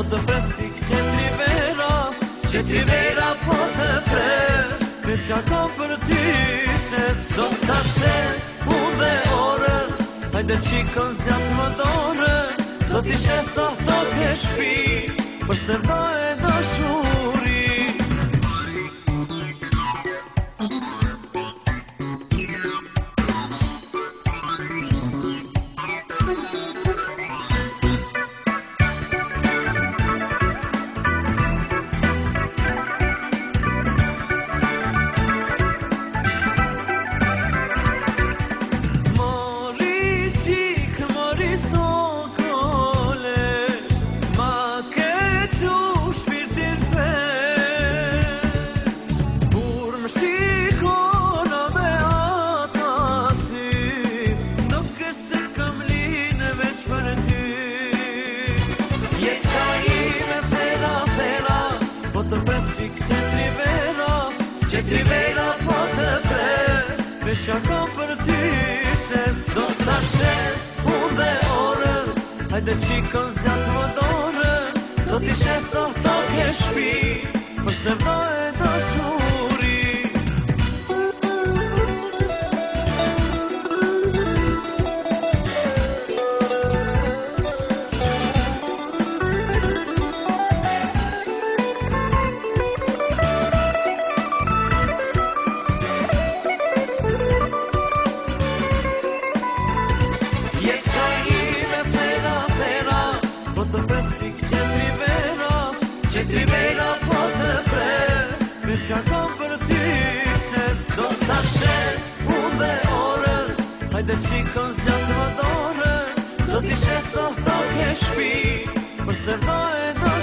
të pres si qetri vera po të pres. Me qa kam për ty se s'do t'a shes unë dhe orën. Hajde qikon zjatë më dorën, do t'i shes të ke shpi, përse vdo e dashuri. Qetri vera po të pres, me qa kam për ty se s'do t'a shes unë dhe orën. Hajde qikon zjatë më dorën, do t'i shes të ke shpi, përse vdo e dashuri. Qetri vera po të pres, me qa kam për ty se s'do t'a shes unë dhe orën. Hajde qikon zjatë më dorën, do t'i shes të ke shpi, përse vdo e do